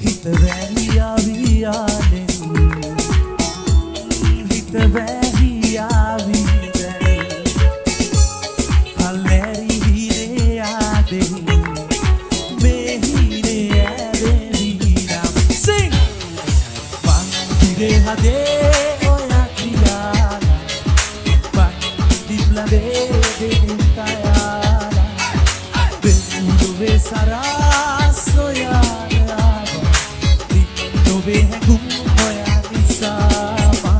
හිත වැරියාවියාලෙන් හිත වැරියාවිදැන් කල්ලැරි හිරේ ආදෙහි මේ හිරේ ඇදෙවිනම් Sing! පන්තිරේ හදේ ඔයා ක්‍රියාලා පන්තිබ්ලදේ දෙනිතයාලා බෙන්දුවේ සරස් ඔයාලා දින්නොවේ හැඟුම් ඔයා නිසාමයි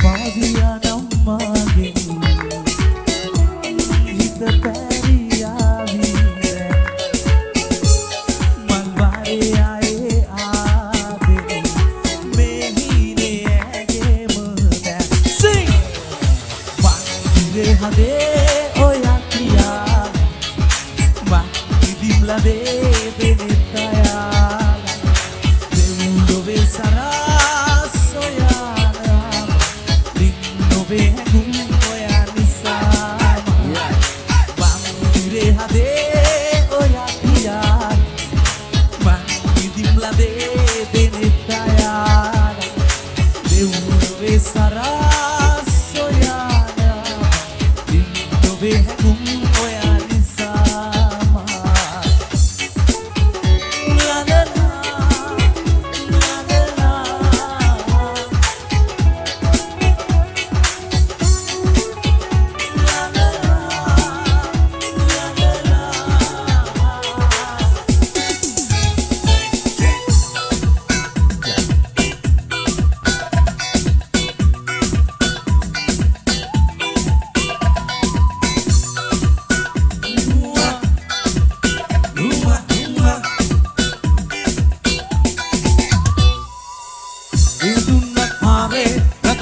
පාවියා නම්මාගෙන් හිත පැරියාවිරැ මල් වාරේ ආයේ ආදෙන් මේ හිනේ ඇගේම දැන් Sing! පන්තිරේ හදේ ඔයා ක්‍රියාලා මහිදිම්ලදේ දෙනෙතයාලා දෙවුන්දොවේ සරස් ඔයාලා වේ හැඟුම් ඔයා නිසාම පන්තිරේ හදේ ඔයා ක්‍රියාලා මහිදිම්ලදේ දෙනෙතයාලා දෙවුන්දොවේ සරස් ඔයාලා දින්නොවේ හැඟුම් ඔයා නිසාම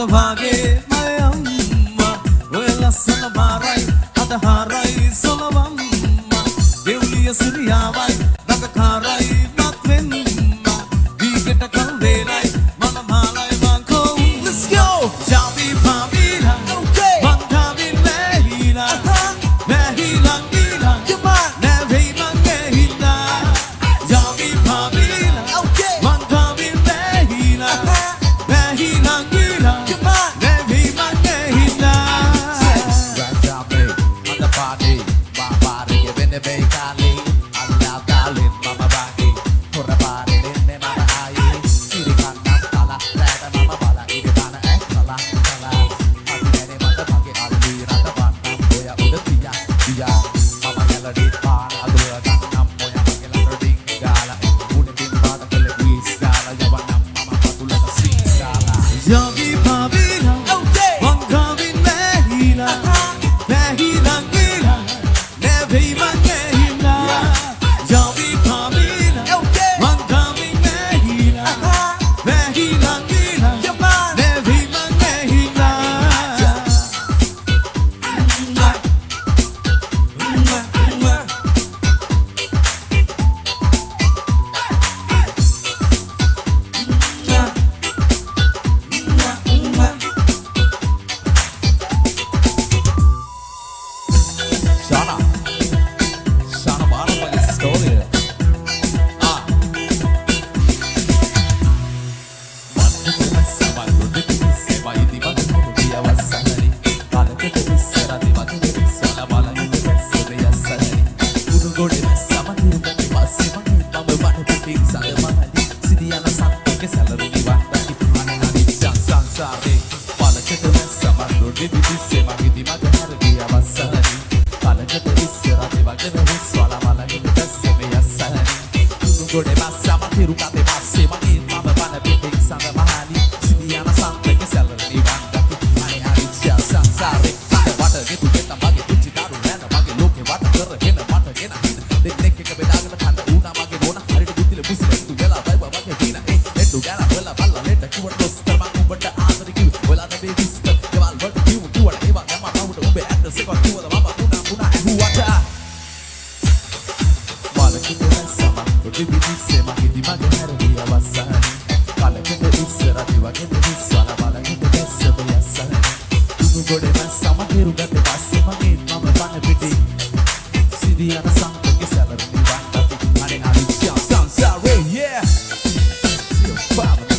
Vage my amma Wela sana marai Ada harai solavamma Devliya suriyawai Naga karai matvenma Vigeta kaldelai Mana malai manko Let's go! Javi pamila Manghavin mehila Mehilang ilang Nevei mangehila Javi pamila Manghavin mehila Mehilang ilang විවිධිස්සේ මගේදි මගේ හැරවිය වස්සන කලකට ඉස්සර දිවගෙද විශ්වන බලගෙද දැස්සම යස්සන දුනු ගොඩේ මැස්සම කෙරුගත පස්සේ මගේ මම පන පිටි සිදියන සංකේ salary වන්ටති අනේ අලි sound sorry yeah see your father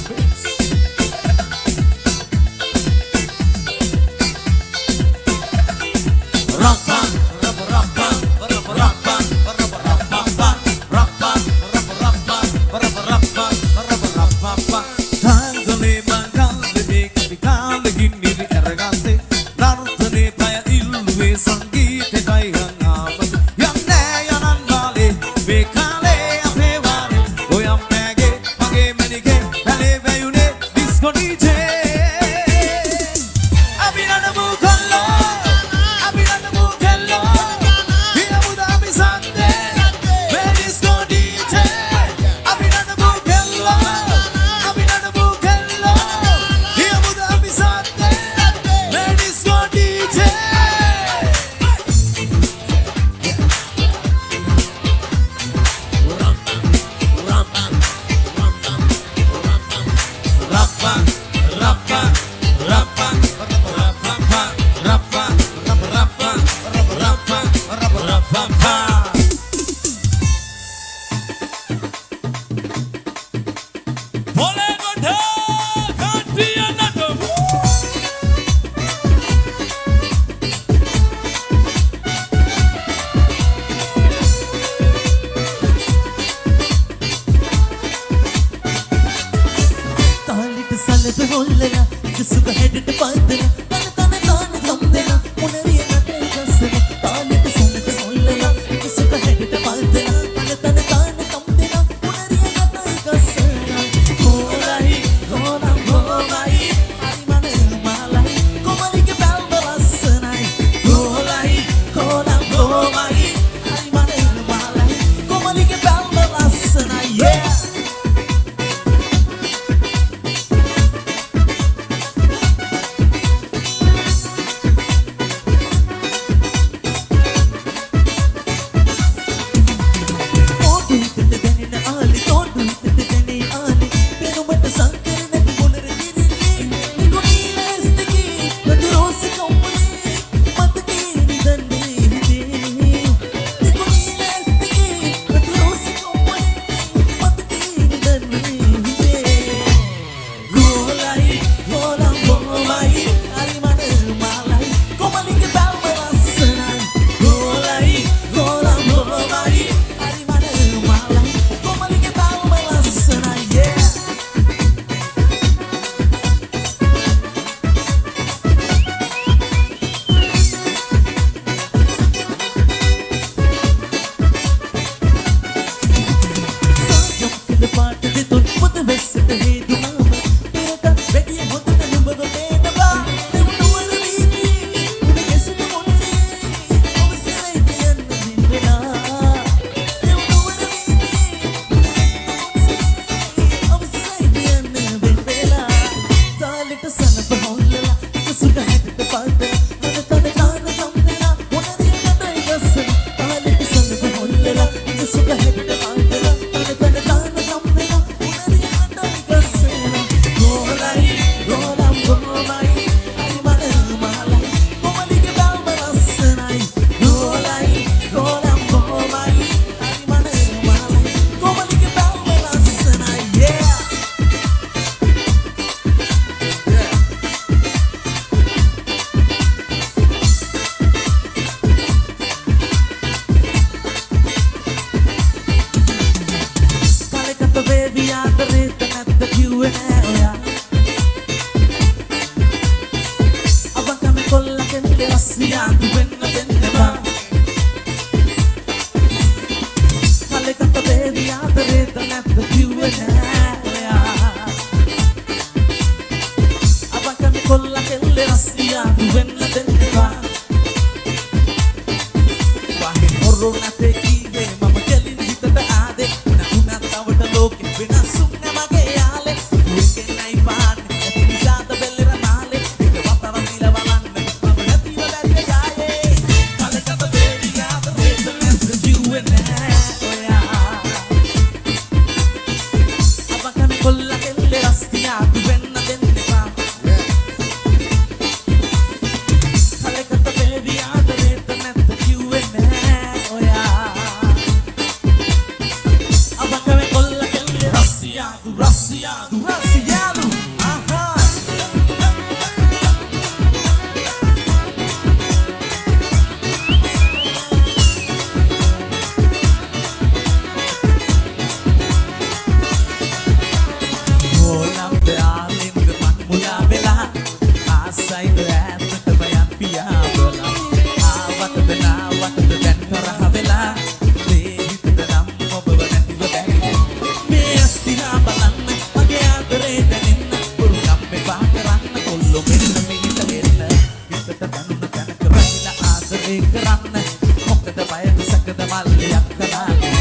සංකද මල්ලියක් කලාගෙන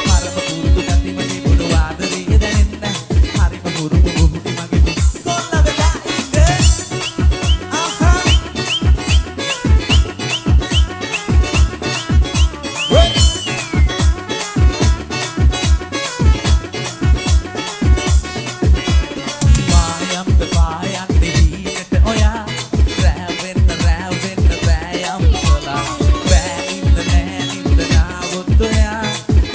හරම කුරුදු ගතිම තිබුණු ආදරේ දැනෙන්න හරිම හුරුමු බුහුටි මගේ කොල්ල වෙලා ඉන්නේ ආහා මායම් පායන් දෙහිකට ඔයා රැවෙන්න රෑයම් කළා බෑ ඉන්න නෑ නින්ද නාවොත් ඔයා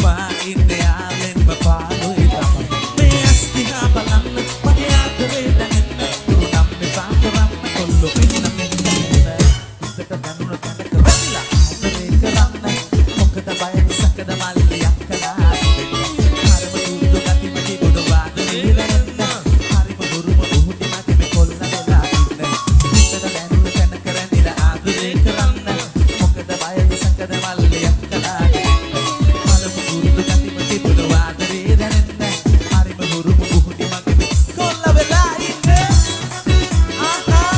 මා ඉන්නේ ආලෙන්ම පාළුයි තමයි මේ අස්තිහා බලන්න මගේ ආදරේ දැනෙන්න දුනම් මේ පාකරන්න කොල්ලෝ මෙන්න මෙන්න ඉස්සට දැනුණ තැනක වැටිලා ආදරේ කරන්න මොකද බයද සකද මල්ලියක් කළා හරම දුරු ගතිම තිබුණු ආදරේ දැනෙන්න හරිම දුරුම බුහුටි මැද මේ කොල්ල වෙලා ඉන්නේ ඉස්සට දැනුණ තැනක රැඳිලා ආදරේ කරන්න මොකද බයද සකද මල්ලියක් කළා හරම දුරු ගතිම තිබුණු ආදරේ දැනෙන්න හරිම දුරුම බුහුටි මැද මේ කොල්ල වෙලා ඉන්නේ ආහා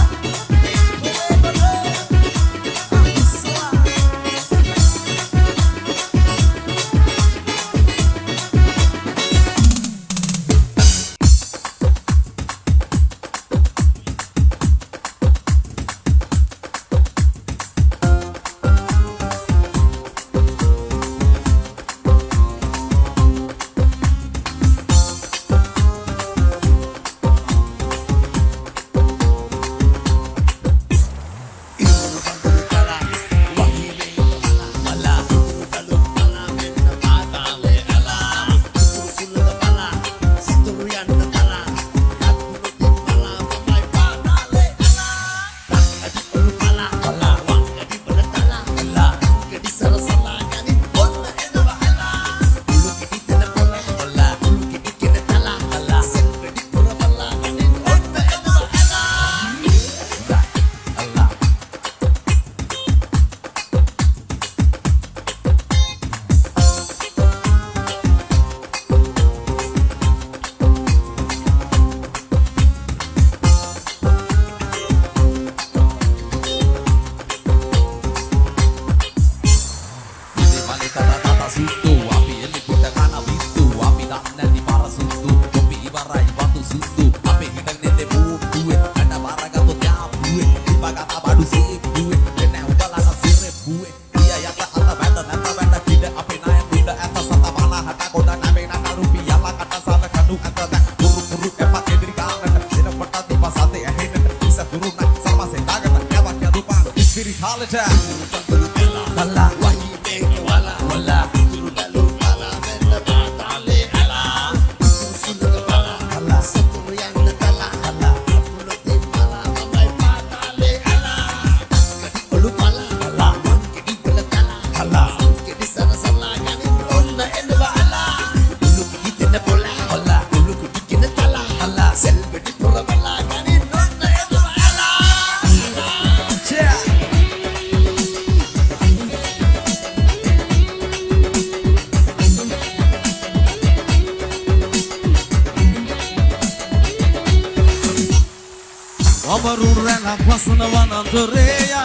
Amarurena kwasna vanandareya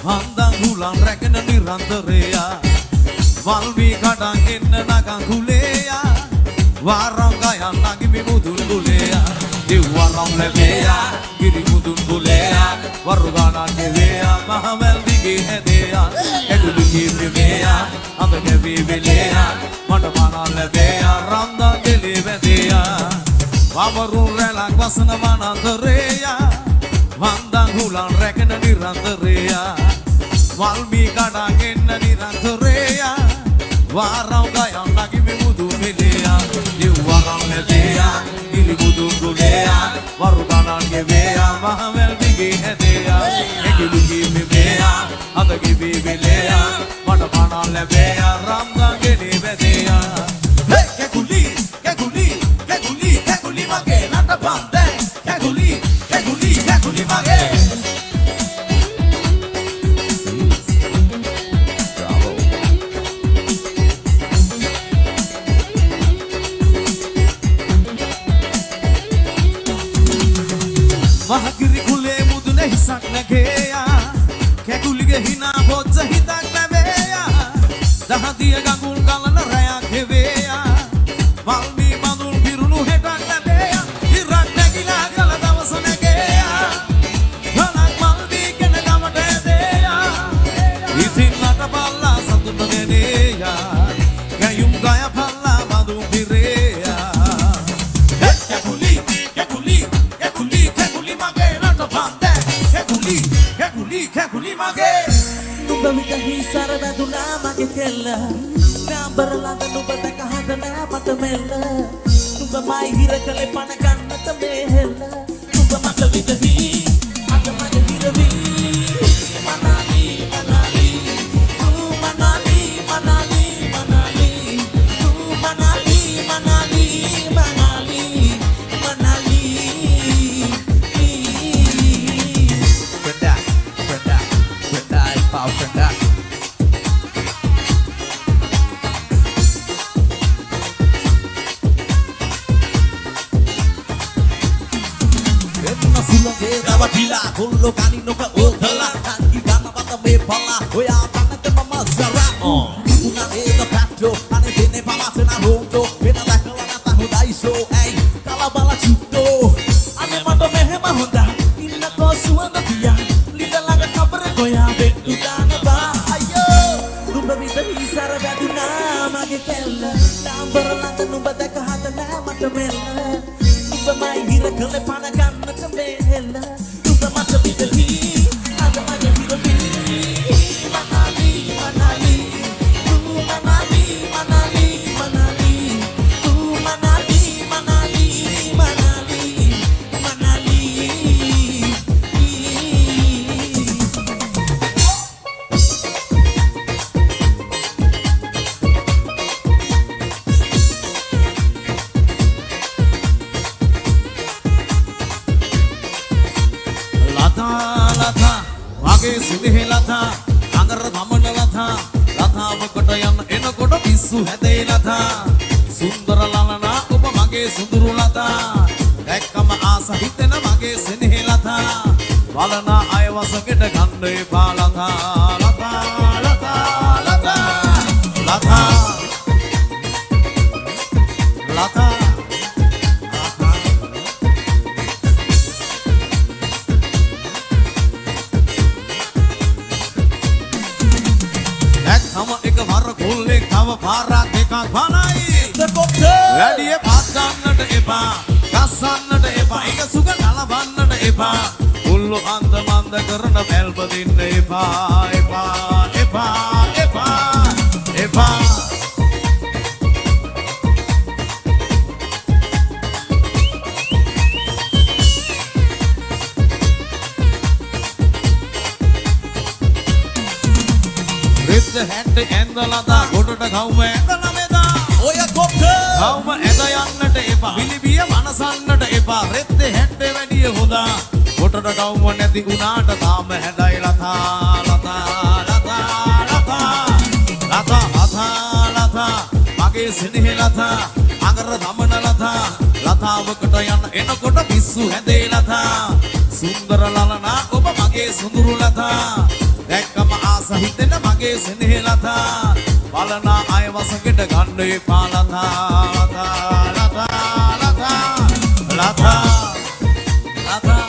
Handang hulang reken nirandareya Valvi kadang inna nagang kuleya Warang kaya nagi mimudun kuleya Diwarang lebeya Kiri mudun kuleya Warugana keveya Mahamel digi hedeya Edulu kimeya Ameke viveleya Mandamana lebeya Ramda dili vedeya Amarurena kwasna vanandareya Vandang hulang reken nirandareya Valmi kadang inna nirandareya Warang kaya nagi mimudun kuleya Diwarang lebeya Kiri mudun kuleya Warugana keveya Mahamel digi hedeya Edulu kimeya Ameke viveleya Mandamana lebeya Ramda dili vedeya Hey, kekuli mage nata bande kekuli mage Mahagiri kule mudune hisak nageya kekulige hina bojja hitak naveya දහදිය ගඟුල් ගලන රැයක් හෙවේයා වල්මී මඳුල් පිරුණු හෙටක් ලැබේයා ඉරක් නැගිලා ගල දවස නැගේයා ගලක් මල්දී කෙන ගමට ඇදේයා ඉතින් නටපල්ලා සතුට ගෙනේයා ගැයුම් ගය පල්ලා මඳුල් පිරේයා කැකුලි කැකුලි කැකුලි කැකුලි මගේ නටපන්දේ කැකුලි කැකුලි කැකුලි මගේ නුඹ විතහි සර වැදුනා මගේ කෙල්ල කාඹරලඳ නුඹ දැක හදනා මට මෙල්ල නුඹ මයි හිර කලේ පණ ගන්නත මේ හෙල්ල නුඹ මට විතහි අද මගේ හිරවි මනාලි මනාලි මනාලි මනාලි මනාලි මනාලි මනාලි මනාලි මනාලි Sulangge dawatila kullu kaninoka okala kangi bana bata me pala oya tanate mama zara una eda patro ane dene palasena rondo pena dakala nata hudai show ei kalabala chutto ane mata mehema hunda inna ko suwanda tiya lida laga kabare goya bettu dana ba ayo numba vidari sara baduna mage kella tambara langa numba daka hadana mata mella numba mai hira kale pana gannata me hella numba mata vidari ada mage hiravi manali manali manali manali manali manali manali manali manali lata wage sinehe lata angara dhamana lata lathawaකට යන එනකොට පිස්සු හැදේ lata සුන්දර ලලනා ඔබ මගේ සුඳුරු lata දැක්කම ආස හිතෙන මගේ සෙනෙහි lata බලන අය වසකට ගන්න එපා lata lata lata lata lata lata තම එක වර කොල්ලෙක් තව පාරක් දෙකක් බලයි වැඩිය පාත් ගන්නට එපා ගස්සන්නට එපා එක සුග නලවන්නට එපා උල්ලු අන්ද මන්ද කරන බැල්බ දෙන්න එපා එපා එපා එපා එපා With the hand and the lada, go to the Gaume and the Lameda. Oh, yeah, copter! Gaume and the Yanna Epa, Bilibia, Manasana Epa, Red the head, the Vedia Huda, go to the Gaume and the Unata, Dame and the Lata, Lata, Lata, Lata, Lata, Lata, Lata, Mage Sini Lata, Angara Damana Lata, Lata, Vakatayan, Enakota Pisu and the Lata, Sundara Lalana, Oba Mage Sunduru Lata. දැක්කම ආස හිතෙන මගේ සෙනෙහ ලතා බලන අය වසකට ගන්න එපා ලතා ලතා ලතා ලතා ලතා ලතා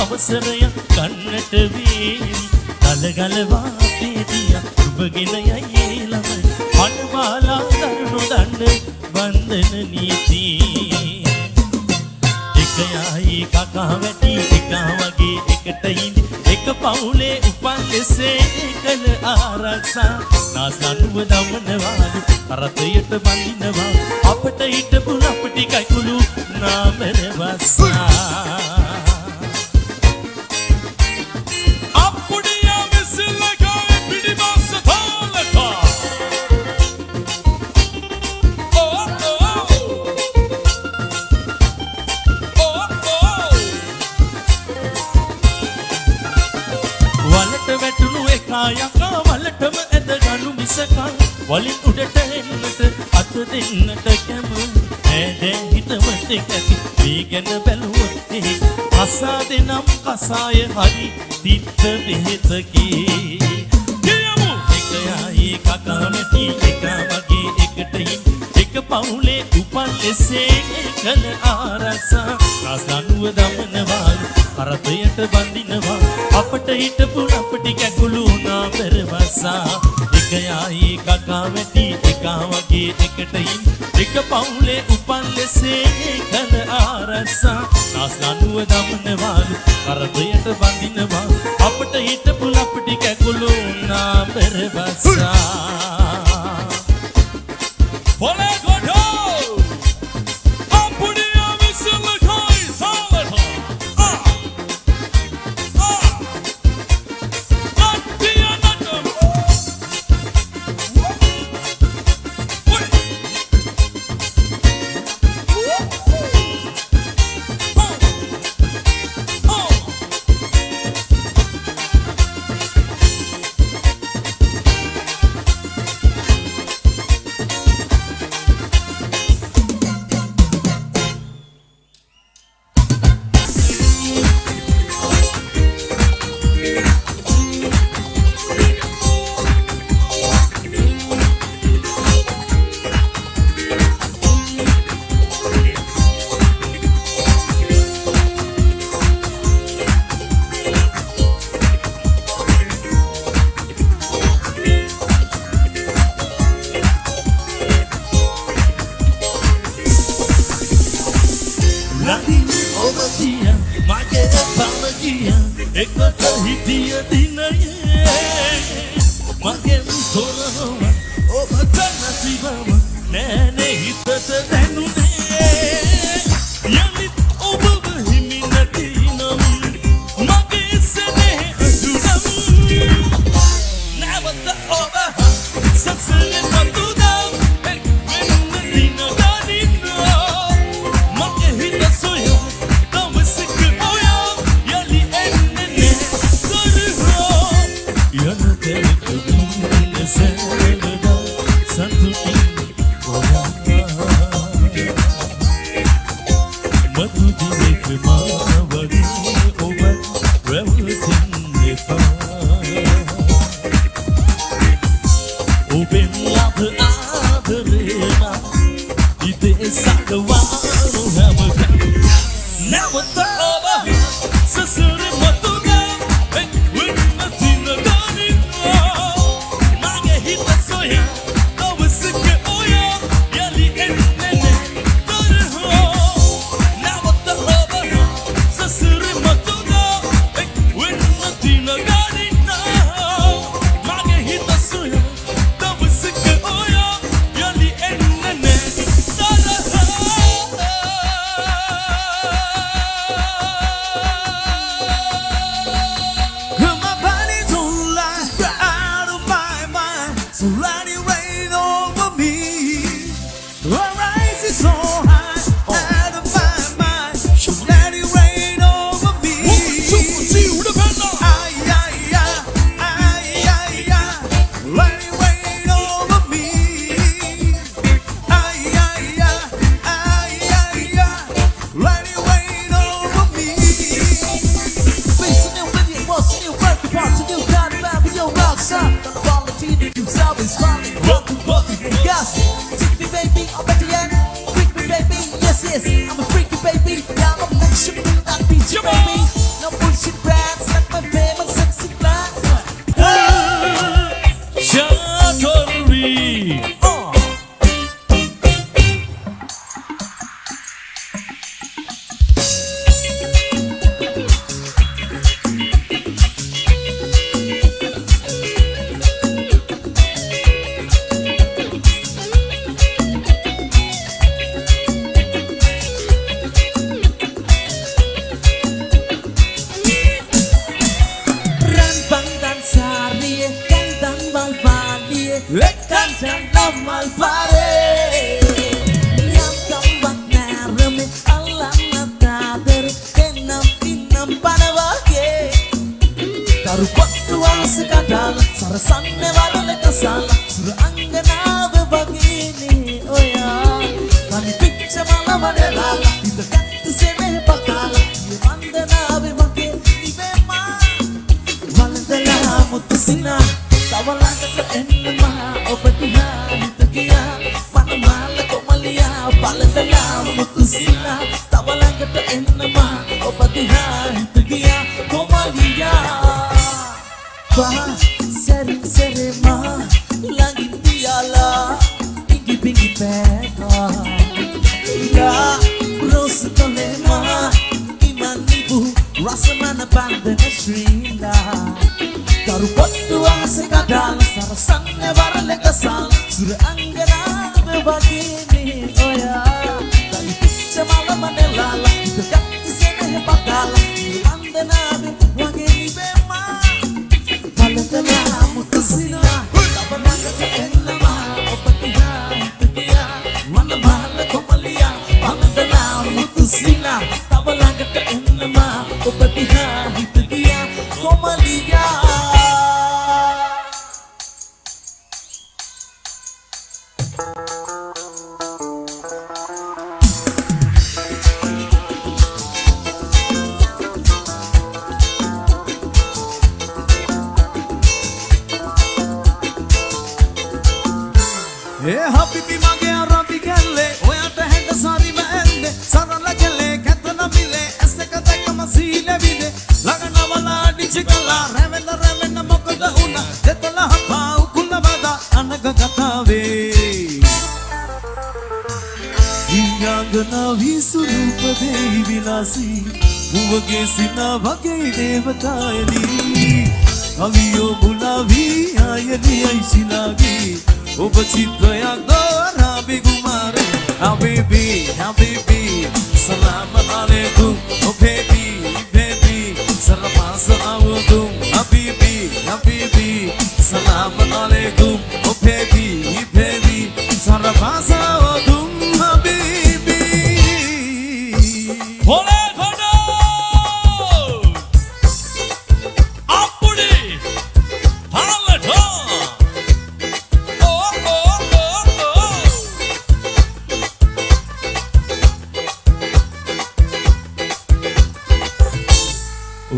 අවසරය ගන්නට වේවි ගලගලවා පේදියා ඔබගෙන යයි ළම පණවාලා කරුණු දණ්ඩ වන්දන නීති එක යයි කකා වැටි එකා වගේ එකට ඉඳි එක පවුලේ උපන් ලෙසේ කළ ආරක්ෂා නාසනුව දමනවාලු කරතයට බඳිනවා අපට හිටපු අපටි කයිකුළු නාමන වස්සා කකා යකා වලටම ඇද ගනු මිසකා වලින් උඩට එන්නට අත දෙන්නට කැමති ඈදෑ හිතවතේ කැති මේ ගැන බැලුවොත් එහි අසාදෙනම් කසාය හරි තිත්ත බෙහෙතකේ කියමු එක යයි කකා නැති එක වගේ එකට එක පවුලේ උපන් එසේ කළ ආරසා රාස්නනුව දමනවා කරතයට බඳිනවා අපට හිටපු අපටි කැකුළු වුණා පෙරවසා එක යයි කකා වැටි එක වගේ එකට එක පවුලේ උපන් එසේ කළ ආරසා රාස්නනුව දමනවා කරතයට බඳිනවා අපට හිටපු අපටි කැකුළු වුණා පෙරවසා Follow God ho! Ampunia visulakai salata. Atia natam. Taruh waktu sekadang සරසන්නේ වරලක සාලා සුර අංගනාව වගේනේ ඔයා තනි පිච්ච මලවඩලා ඉඳ කැත්ත සෙනේ පකාලා වන්දනාවේ වගේ ඉබේමා වලදලා මුතුසිනා තව ළඟට එන්න මහා ඔබ දිහා හිත ගියා මනමාල කොමලියා වලදලා මුතුසිනා තව ළඟට එන්න මහා ඔබ දිහා හිත ගියා කොමලියා Wah, sering mah lagi diala tinggi tinggi peka ya terus telema iman ibu rasa mana banda nasrinda karu berdua sekadang sarasannya warle kesal sudah anggara begini oh ya tadi semalam menelala dekat di sini bakal anda nabi wageni bema Waladala mutusina Tabalanga kaenna maha opatiha hitiya Manamala komaliya Waladala mutusina Tabalanga kaenna maha opatiha hitiya Komaliya Habibi mage arabi kelle oyata henda sari mende sarala kelle katna mile aseka takama sile vide lagana wala dichikala revena mokada una detala hapa ukuna bada anaga katave ingangana visurupa devi vilasi uvage sina vage devatayani aviyo bulavi ayani aisilagi Oba citrayak dora bigumare Habibi, salamat alaikum Oh baby, sarapasa awudum Habibi, salamat alaikum Oh baby, sarapasa awudum Habibi Hole kono Appudi Palata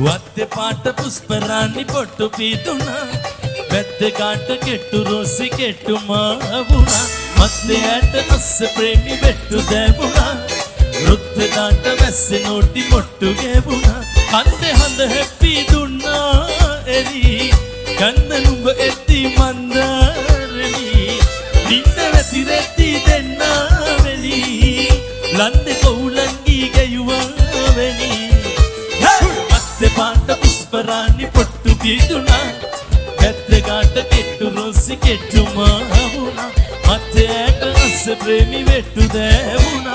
వత్తె పాట పుష్పరాణి పొట్టు పీతున పెద్దగాట కెట్టు రోసి కెట్టు మావున మత్తె ఆట అస్స ప్రేమి బెట్టు దేవున రుత్తె దాట వెస్సె నోటి మొట్టు గేవున హందె హెప్పి దున్నా ఎరి కన్న నుంబ ఎత్తి మందరని నిన్న వెతి రెత్తి దెన్నా వెలి లందె కౌలంగి గయువవెని పాట పుష్పరాణి పొట్టు పీటున పెద్దగాట కెట్టు రోసి కెట్టు మావున మత్తేట అస్స ప్రేమి వెట్టు దేవున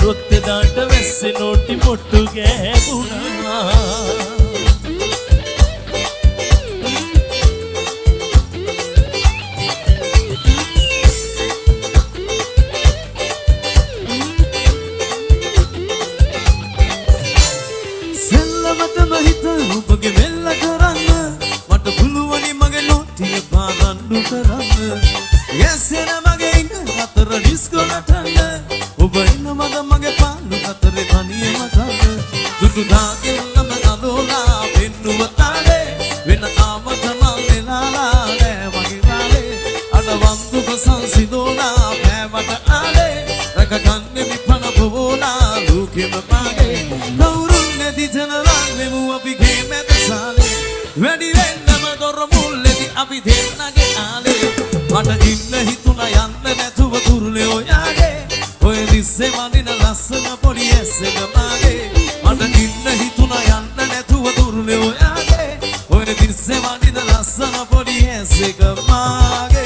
రొత్తె దాట వెస్సె నోటి మొట్టు గేవున ඔබගේ වෙල්ල කරන්න මට පුළුවනි මගේ නොටිය පාදන්නු කරන්න ගැස්සෙන මගේ ඉන්න අතර ඩිස්කෝ නටන්න ඔබ ඉන්න මග මගේ පාලු අතරේ තනියම කන්න දුටු දාගෙන්නම අලෝලා පෙන්නුව තාලේ වෙන ආමත මල් නෙලාලා නෑ මගේ රාලේ අඩ වන්දුක සංසිදෝලා පෑවට ආලේ රැකගන්නේ මිපන බොවෝලා ලෝකෙම පාගේ කවුරුන් නැති ජනරල් වෙමු අපි ගේමැද සාලේ වැඩි වෙන්නම දොර මුල්ලෙදි අපි දෙන්නගේ ආලේ මට ඉන්න හිතුණා යන්න නැතුව තුරුලේ ඔයාගේ ඔය දිස්සේ වඳින ලස්සන පොඩි ඇස්සක මාගේ මට ඉන්න හිතුණා යන්න නැතුව තුරුලේ ඔයාගේ ඔය දිස්සේ වඳින ලස්සන පොඩි ඇස්සක මාගේ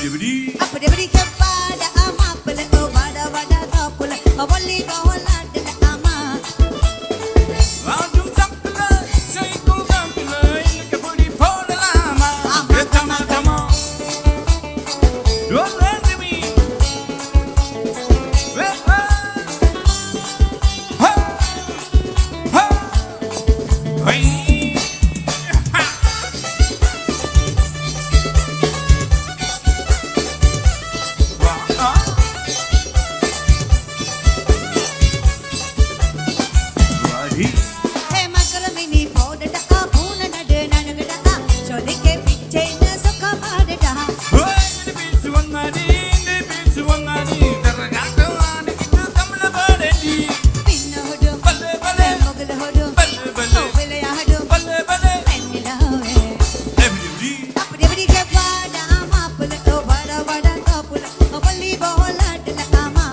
Apri kepada ama pele o bada bada kapula volli bola de ama Rajum sakla say ko gamla ke puri phone lama tama tama don't let me ha ha hey he makar mini poda da puna nade nanagada chole ke piche na sokha bada pinna hodo mogla hodo ovela ya hodo enila apri kepada ama pele o bada bada kapula volli bola de ama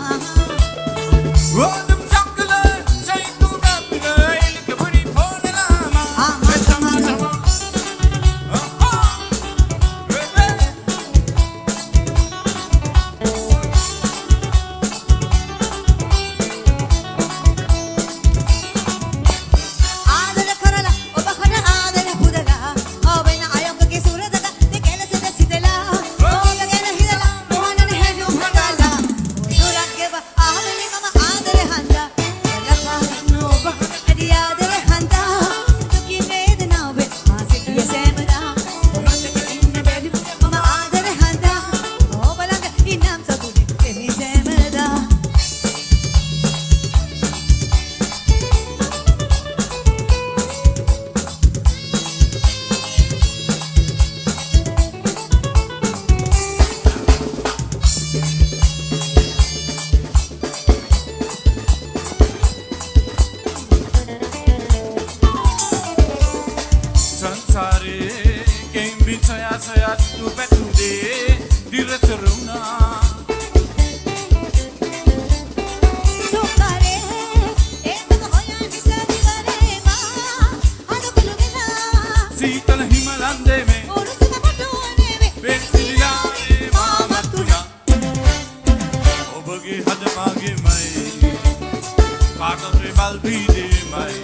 ආදර කරලා ඔබ කන ආදර පුදලා ඔබෙන අයොක්කගේ සුරදක දෙකලසද සිදලා ඔබ ගැන හිතලා මොහොනන හැදුම් හදලා දුරක් ගෙව ආවෙලි මම ආදර හන්දා ලලපා ඔබ ඇදි ආදර හන්දා දුකි වේදනාව මාසිතිය සෑමදා මතක ඉන්න බැරි මම ආදර හන්දා ඔබ ළඟ ඉන්නම් සතුටි එමි සෑමදා Sansare game bit saya tu betu de diretoruna සුකරේ ඒතක හොයන් විසදි කරේවා අද කුළුගලා Sitala himalande me උරුසක පටුවනේ වේ Bensilare mamatuna Obage hadamage mai Paatatre balbide mai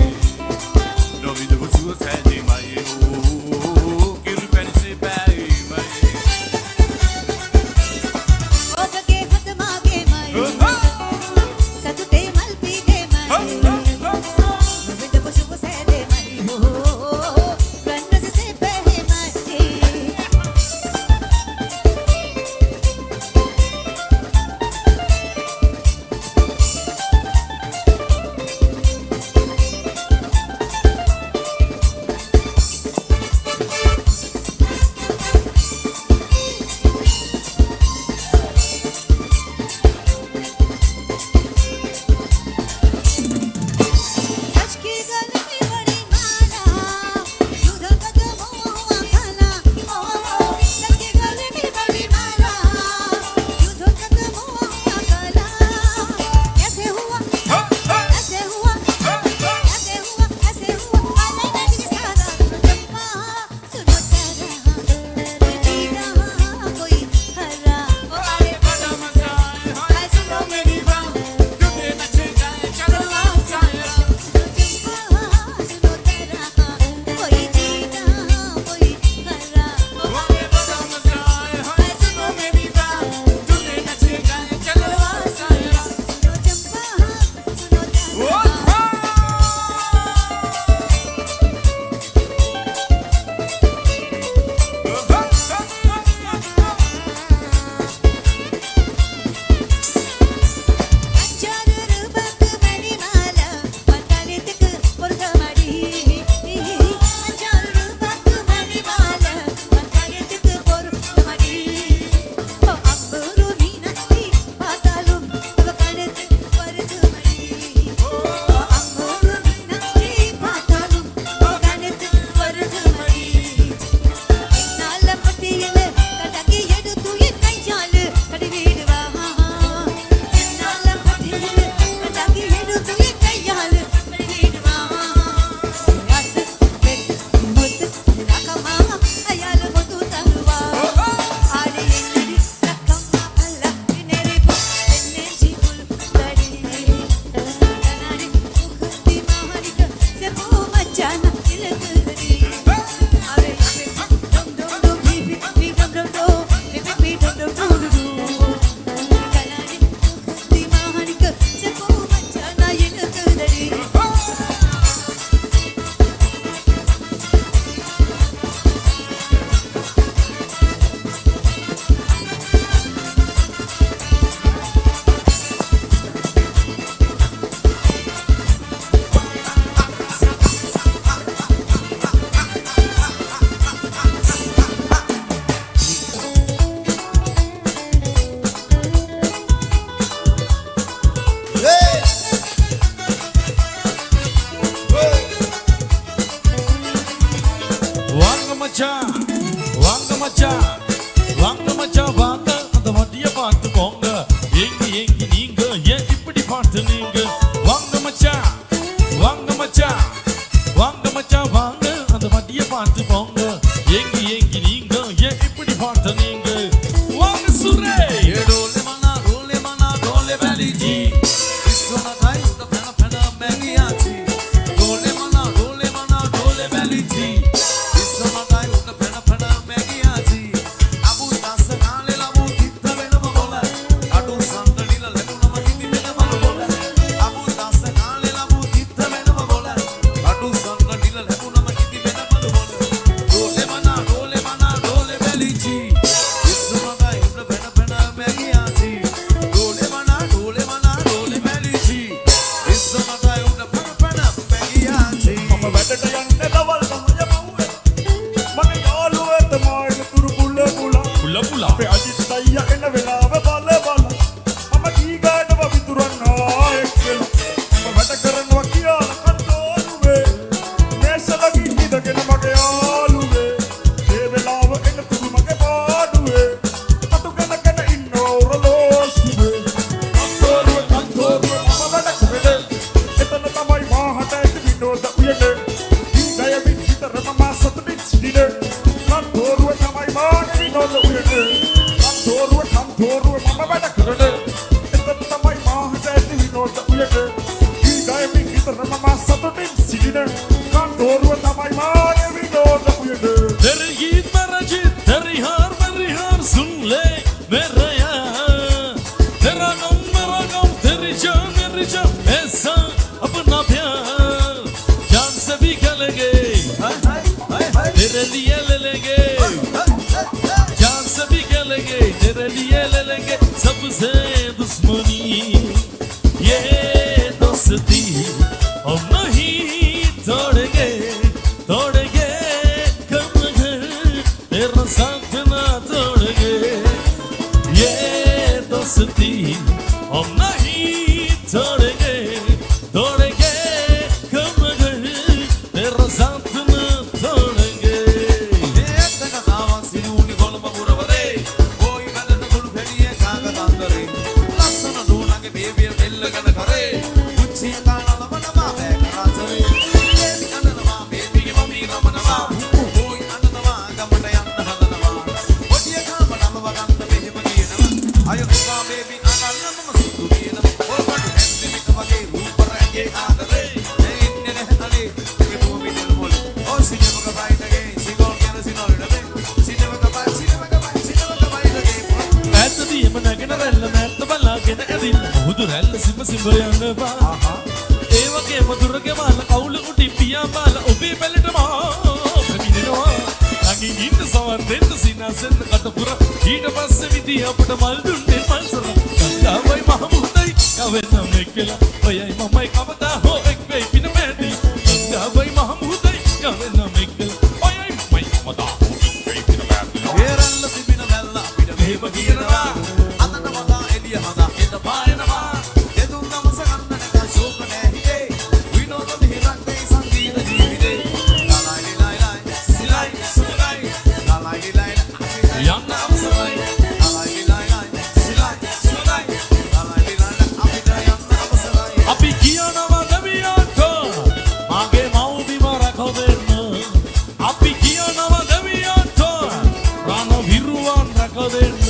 Novidu busua sade mai Kiru pense pai mai ඔබගේ හද මාගේ මයි සතුටේ මල් පීගේ මයි නොවිද පොසුව සෑදේ මයි රන්නසිසේ පැහේ මයි සිතයිය එන වෙලාව බල බල මම ගී ගානවා විතුරන්නවා එක්කලා මම වැඩ කරනවා කියලා කන්දෝරුවේ මේසලකින් ඉඳගෙන මගේ යාළුවේ ඒ වෙලාව එන තුරු මගේ පාඩුවේ අතු ගණකන ඉන්න ඔරලෝසුවේ කන්දෝරුවේ මම වැඩ කරේ එතන තමයි මාහට ඇති විනෝද උයනේ ගී ගයමින් විතර මම සතුටින් සිටිනේ කන්දෝරුවේ තමයි මාගේ විනෝද උයනේ කන්දෝරුවේ මම වැඩ කරේ එතන තමයි මාහට ඇති විනෝද උයනේ ගී ගයමින් විතර මම සතුටින් සිටිනේ කන්දෝරුවේ තමයි මාගේ විනෝද උයනේ तेरे गीत मेरा जीत तेरी हार सुन ले मेरे यार तेरा गम तेरी जान ऐसा अपना प्यार जान से भी खेलेंगे तेरे लिए ले लेंगे जान से भी खेलेंगे तेरे लिए ले लेंगे सबसे दुश्मनी ये दोस्ती हम नहीं तोड़ेंगे कम घर तेरा साथ ना तोड़ेंगे ये दोस्ती हम नहीं तोड़ेंगे कम घर तेरा साथ ना तोड़ेंगे ඇතදීම නැගෙන රැල්ල මැත්ත බලාගෙන ඇදින්න මුහුදු රැල්ල සිඹ යනවා ඒ වගේම දුරගේ මාල කවුල උඩි පියා මාල ඔබේ පැලට පැමිණෙනවා නගින් ඉන්න සවන් දෙන්න සිනාසෙන්න කටපුර ඊට පස්සේ විදි අපට මල් දුන්නේ මල්සල ගංගාවයි මහමුදයි යවෙන්න මෙක්කලා ඔයයි මමයි කවදා හෝ එක් වෙයි පින මැදි ගංගාවයි මහමුදයි යවෙන්න මෙක්කලා ඔයයි මමයි කවදා හෝ එක් වෙයි පින මැදි ඒරල්ල සිබින වැල්ල අපිට මෙහෙම කියනවා අතන වදා එළිය හදා එත පායනවා දෙතුන් දවස ගන්න නැත ශෝක නෑ හිතේ විනෝද දිහිරක් දෙයි සංගීත ජීවිතේ ලලයි ලයි සිලයි සුලයි ලලයි ලයි යන්න අවසරයි ලලයි ලයි සිලයි සුලයි ලලයි ලයි අපිට යන්න අවසරයි අපි කියනවා දෙවියන්ට මගේ මව්බිම රැකවෙන්න අපි කියනවා දෙවියන්ට රණ විරුවන් රැකවෙන්න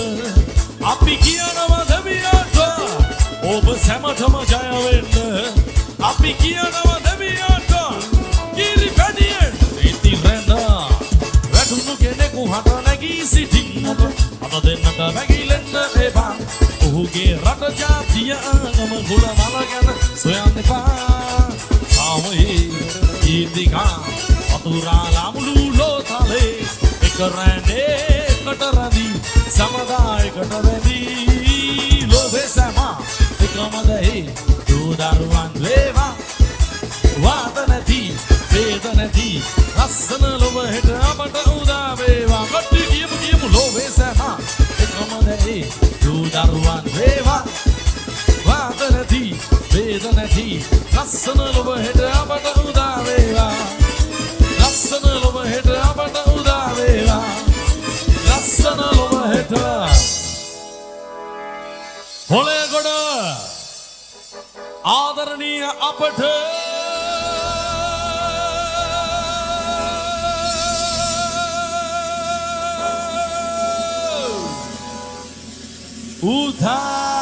අපි කියනවා දෙවියන්ට ඔබ සැමටම ජය වෙන්න අපි කියනවා දෙවියන්ට කිරි පැඩියෙන් ඉති රැඳා වැටුණු කෙනෙකු හට නැගී සිටින්නට අත දෙන්නට වැගිලෙන්න එපා ඔහුගේ රට ජාතිය ආගම ගුණ මල ගැන සොයන්න එපා සාමයේ ඊදිකා අතුරා ලාමුළු ලෝතලේ එක රැඳේ එකට රැඳී සමදා එකට රැඳී ලෝභේ සමා එකම දෙහි දූ දරුවන් වේවා වාද නැති වේද නැති ලස්සන ලොව හෙට අපට උදා වේවා කට්ටි කියමු ලෝභේ සමා එකම දෙහි දූ දරුවන් වේවා වාද නැති වේද නැති ලස්සන ලොව හෙට අපට උදා වේවා ලස්සන ලොව හෙට අපට උදා වේවා ලස්සන ලොව හෙට හොලේ ගොඩ ආදරණීය අපට උදා